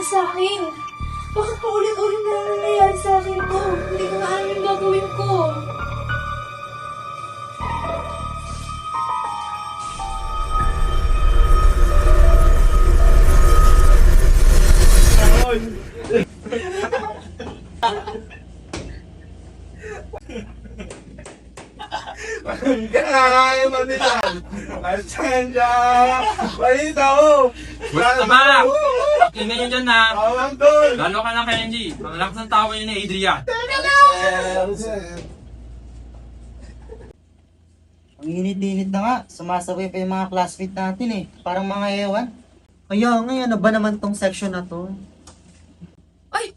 Sa akin. Bakit paulit-ulit na nangyayari sa akin to? Hindi ko na alam yung gagawin ko. Kaya manitan! Asan siya? Balita mo! Tama! Tingnan nyo dyan na! Tawag doon! Lalo ka ng Kenji! Ang lakas ng tawa yun ni Adrian! Ang init-init na nga, sumasabay pa yung mga classmate natin eh. Parang mga ewan. Kaya ngayon, ano ba naman tong section na to? Ay!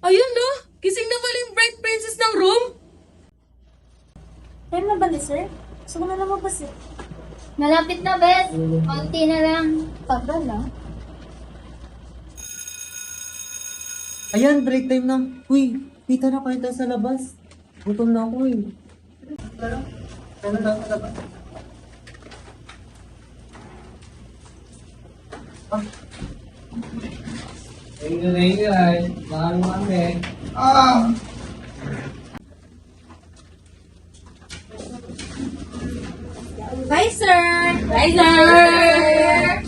Ayun no! Gising na pala yung Bright Princess ng room! Time na ba ni sir? Gusto ko na lumabas eh. Malapit na, Beth. Konti na lang. Tagal na. Ayan, break time na. Uy, kita na kayo tayo sa labas. Gutom na ako eh. Tara na sa labas. Ingay. Mahal mo kami. Bye, sir! Bye, sir!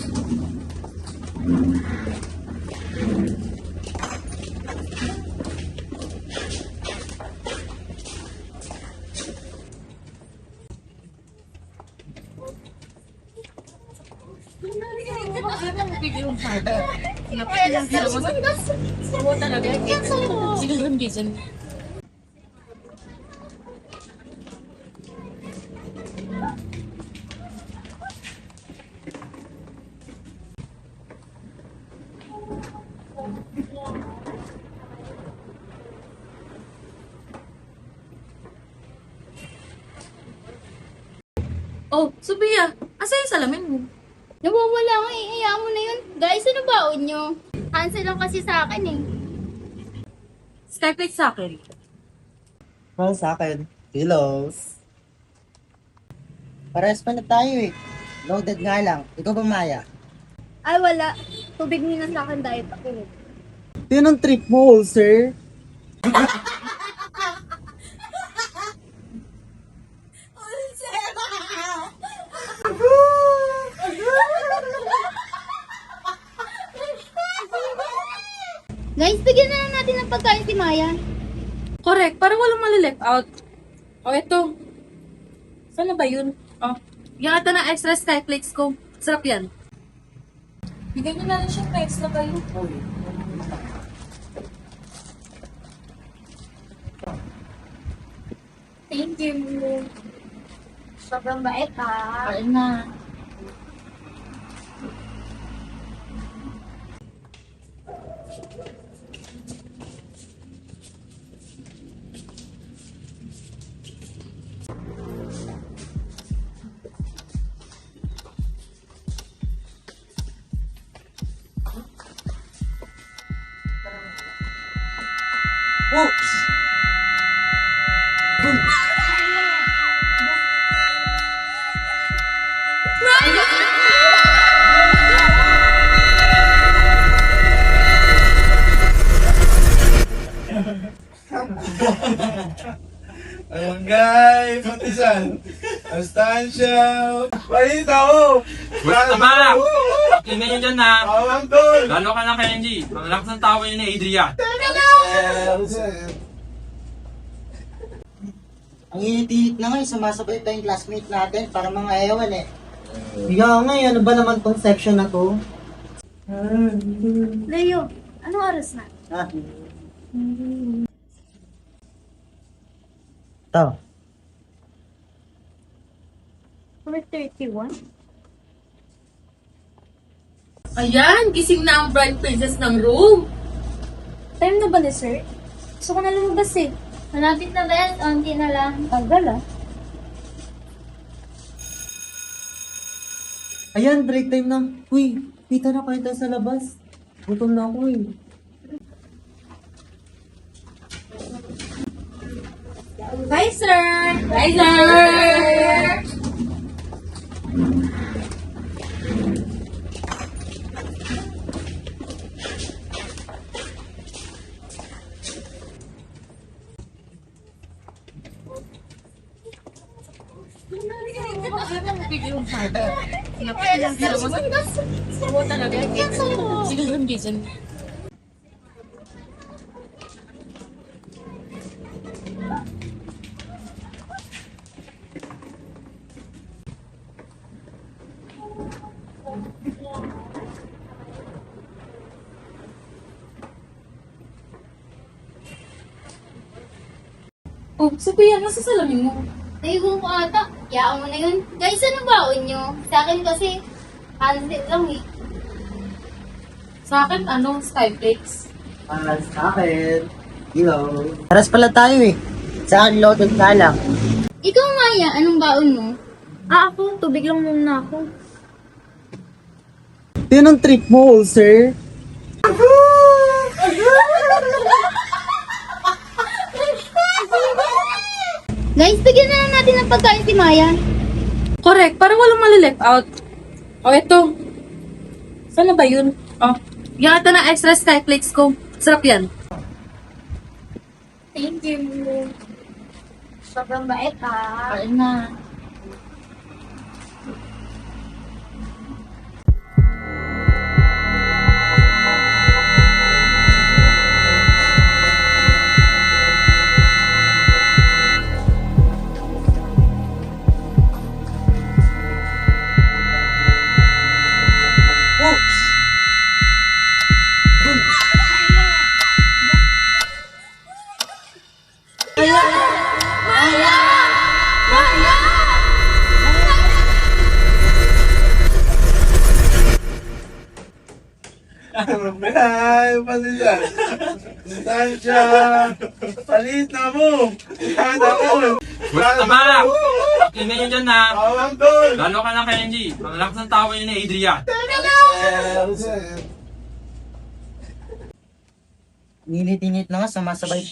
Oh, Sophia! Asa yung salamin mo? Nawawala nga eh. Hayaan mo na yun. Guys, ano baon nyo? Cancel lang kasi sa akin eh. Skyflex sa akin. Well, sa akin, pillows. Parehas pa na tayo eh. Loaded nga lang. Ikaw ba, Maya? Ay, wala. Tubig nyo na sa akin diet ako eh. Yun ang trip mo, sir. Guys, bigyan na lang natin ng pagkain si Maya. Correct, para walang mali-left out. O, eto. Saan na ba yun? Oh, yung ata ng extra Skyflex ko. Sarap yan. Bigyan nyo na lang siya ng extra kayo. Thank you. Sobrang bait ha. Kain na. Oops! Ayun guys! Matisan! Astansya! Balita mo! Tama! Tingnan nyo dyan na! Tawag doon! Lalo ka ng Kenji! Ang lakas ng tawa yun ni Adrian! Ang init-init na nga, sumasabay pa yung classmate natin. Parang mga ewan eh. Kaya ngayon, ano ba naman tong section na to? Leo, anong oras na? Ha? Ito. 4:31? Ayan, gising na ang Bright Princess ng room. Time na ba ni sir? Gusto ko na lumabas eh. Malapit na, bes. Konti na lang. Tagal ah. Ayan, break time na. Uy, kita na kayo tayo sa labas. Gutom na ako eh. Bye, sir! Bye, sir! Oh, Sophia, nasa salamin mo? Naiwan ko ata. Kaya mo na yun. Guys, ano baon nyo? Sa akin kasi, handit lang eh. Sa akin, ano, Skyflakes. Para sa akin. Hello. Paras pala tayo eh. Sa akin, loaded ka lang. Ikaw, Maya, anong baon mo? Ako, tubig lang muna ako. Yun ang trip mo, sir. Guys, bigyan na lang natin ng pagkain si Maya. Correct, para walang mali-left out. O, eto. Sana ba yun? Oh, yan ito na extra Skyflakes ko. Sarap yan. Thank you. Sobrang bait ha. Kain na. Ay, patisan. Sustansya. Palit na mo. Yan ako. Tama! Tingnan nyo dyan na. Tawag doon. Lalo ka na, Kenji. Ang lakas ng tawa yun ni Adrian. Ninit-init na nga, sumasabay.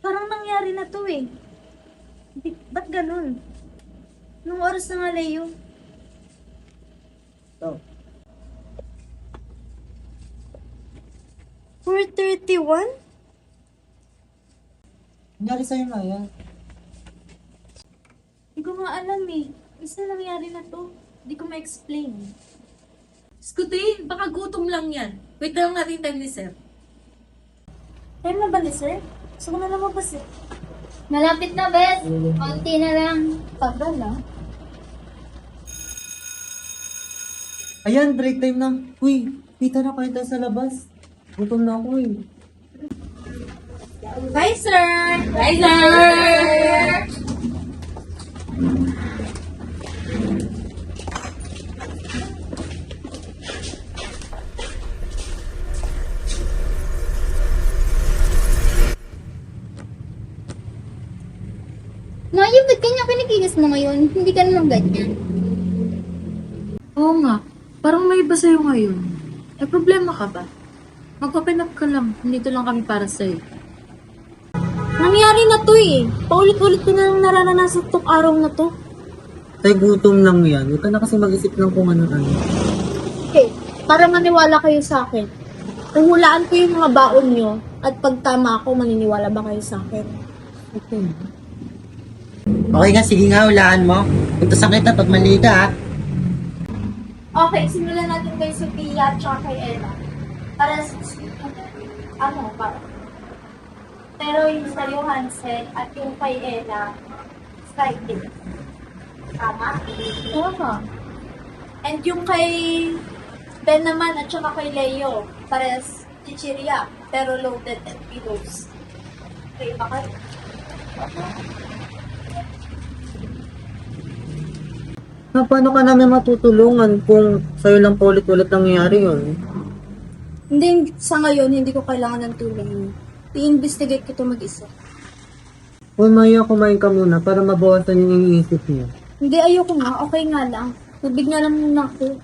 Parang nangyari na to eh. Ba't ganun? Nung oras na nga, Leo. Oh. 4:31? Nangyari sa'yo, Maya. Hindi ko nga alam eh. Isa nangyari na to. Hindi ko ma-explain. Skutin, baka gutom lang yan. Wait lang natin time ni sir. Time na ba ni sir? Gusto ko na lumabas eh. Malapit na, bes. Konti na lang. Tagal ah. Ayan, break time na. Uy, kita na kayo tayo sa labas. Gutom na ako eh. Bye, sir! Bye, sir! Maya, ba't kanya kinikigas mo ngayon? Hindi ka naman ganyan. Oo nga. Parang may iba sa'yo ngayon. May problema ka ba? Mag-open up ka lang. Nandito lang kami para sa'yo. Nangyari na to eh. Paulit-ulit ko na lang nararanasan tong araw na to. Tay, gutom lang yan. Huwag ka na kasi mag-isip lang kung ano-ano. Okay, para maniwala kayo sa akin. Huhulaan ko yung mga baon nyo at pag tama ako, maniniwala ba kayo sa akin? Okay. Okay nga, sige nga, hulaan mo. Punta sa kita pag mali ka, ha? Okay, simulan natin kay Sophia at saka kay Ella. Para sa para. Pero yung sa Johansen at yung kay Ella, Skyflakes. Tama? Tama. And yung kay Ben naman at saka kay Leo, pares chichirya, pero loaded and pillows. Okay ba kayo? Paano ka namin matutulungan kung sa'yo lang paulit-ulit nangyayari yun? Hindi, sa ngayon, hindi ko kailangan ng tulong mo. I-investigate ko ito mag-isa. Uy, Maya, kumain ka muna para mabawasan yung iniisip niya. Hindi, ayoko nga. Okay nga lang. Tubig nga lang muna ako.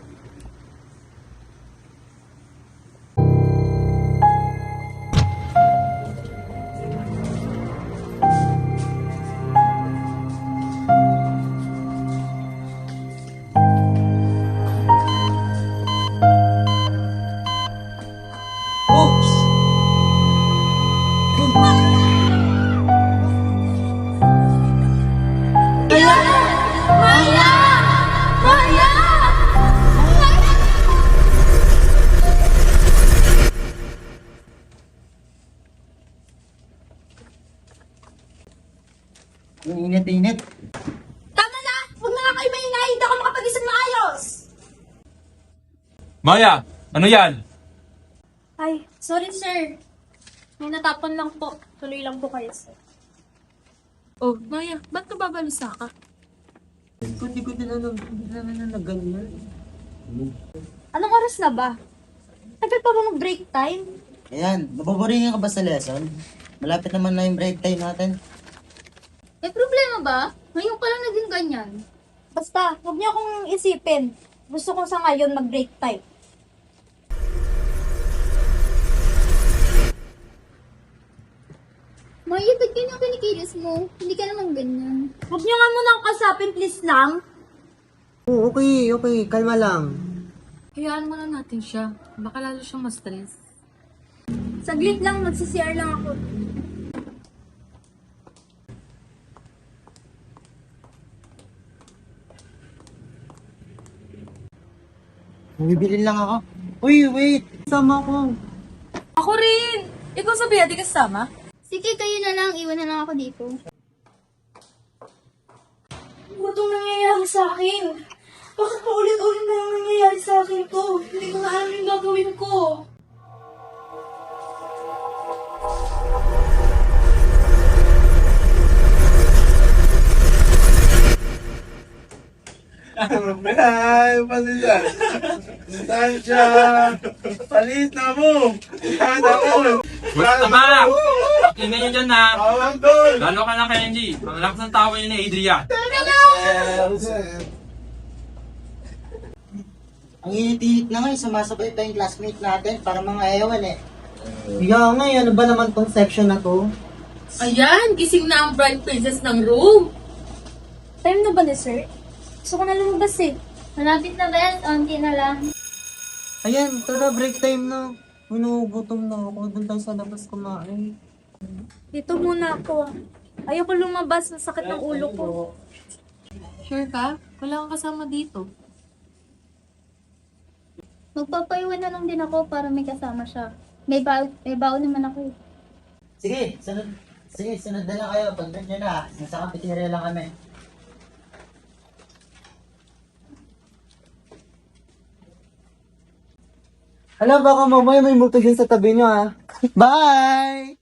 Yung init-init. Tama na! Huwag na nga kayo maingay! Hindi ako makapag-isip maayos! Maya, ano yan? Ay, sorry sir. May natapon lang po. Tuloy lang po kayo sir. Oh, Maya, ba't ka babalisa ka? Hindi ko din alam, hindi naman na ganyan. Anong oras na ba? Tagal pa ba mag-break time? Ayan, mapaboringin ka ba sa lesson? Malapit naman na yung break time natin. May problema ba? Ngayon pa lang naging ganyan. Basta, huwag niyo akong isipin. Gusto ko sa ngayon mag-break time. Maya, ba't ganyan kinikilis mo? Hindi ka naman ganyan. Huwag niyo nga munang kasapin, please lang. Oo, okay, kalma lang. Hayaan mo na natin siya. Baka lalo siyang ma-stress. Saglit lang, magsi-CR lang ako. Bibili lang ako. Uy, wait! Sama ko. Ako rin! Ikaw sabi, di kasama? Sige, kayo na lang. Iwan na lang ako dito. Ano itong nangyayari sa akin? Bakit paulit-ulit na yung nangyayari sa akin to? Hindi ko na alam yung gagawin ko. Ay, pasensya. Distansya. Palit na mo. Yan ako. Tama! Tingnan nyo dyan na. Tawag doon. Lalo ka na kay Angie. Ang lakas ng tawa ni Adrian. Ang init-init na nga, sumasabay pa yung classmate natin para mga ewan eh. Kaya nga, ano ba naman tong section na to? Ayan, gising na ang bride princess ng room. Time na ba na, sir? Gusto ko na lumabas eh. Malapit na, Bel. Onti na lang. Ayan, tara, break time na. Ginugutom na ako. Doon tayo sa labas kumain. Dito muna ako. Ayoko lumabas. Masakit ng ulo ko. Sure ka? Wala kang kasama dito. Magpapaiwan na lang din ako para may kasama siya. May baon naman ako. Sige, sunod na lang kayo. Pag nyo na, nasa cafeteria lang kami. Alam, baka mamaya may multo dyan sa tabi nyo, ha? Bye!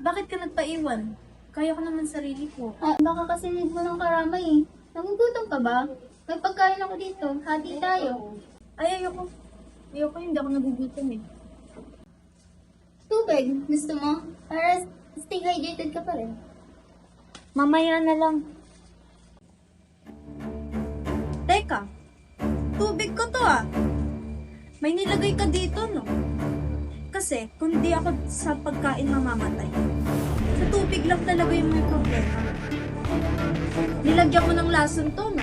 Bakit ka nagpaiwan? Kaya ko naman sarili ko. Baka kasi need mo ng karamay eh. Nagugutom ka ba? May pagkain ako dito. Hati tayo. Ay, ayoko. Ayoko, hindi ako nagugutom eh. Tubig, gusto mo? Para stay hydrated ka pa rin. Mamaya na lang. Teka, tubig ko to ah. May nilagay ka dito, no? Kasi, kung di ako sa pagkain mamamatay, sa tubig lang talaga yung may problema. Nilagyan mo ng lason to, no?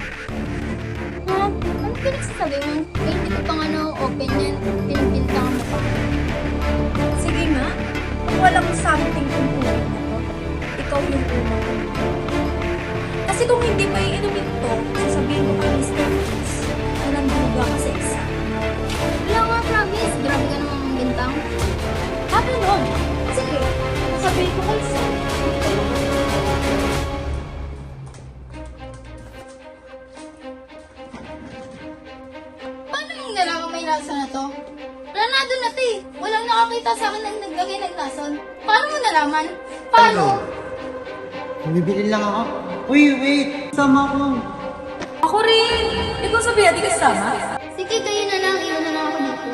Ha? Ano pinagsasabi mo? Eh, hindi ko pa nga na-open yan. Pinipintang mo pa. Sige nga. Kung walang something kung tubig na to, ikaw yung unang. Kasi kung hindi pa iinumin to, sasabihin ko kay Mr. Prince na nanduluga ka sa isa. Wala nga, promise. Grabe ka naman ang bintang. Ano nun? Sige, sabihin ko kayo sa Paano yung nalaman may lason na to? Planado na to eh. Walang nakakita sa akin na naglagay ng lason. Paano mo nalaman? Paano? Bibili lang ako. Uy, wait! Sama ko. Ako rin! Ikaw sabi, di kasama? Sige, kayo na lang. Iwan na lang ako dito.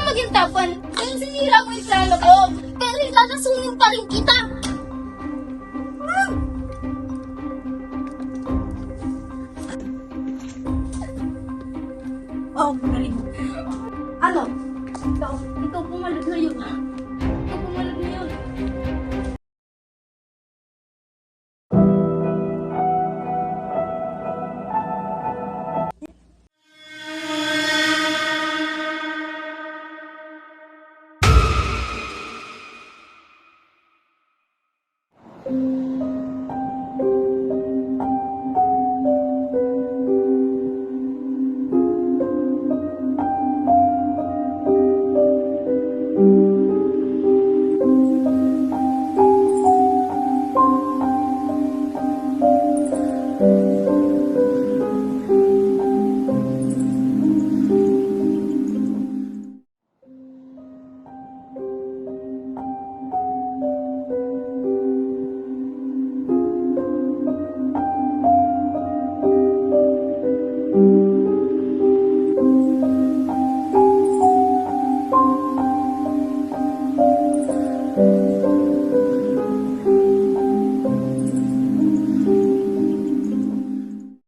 mo maging top 1. Kaya sinira mo yung plano ko. Pero ilalasunin pa rin kita. Oh, galing. Ano? Ikaw pumalag na yun. Ikaw pumalag na yun.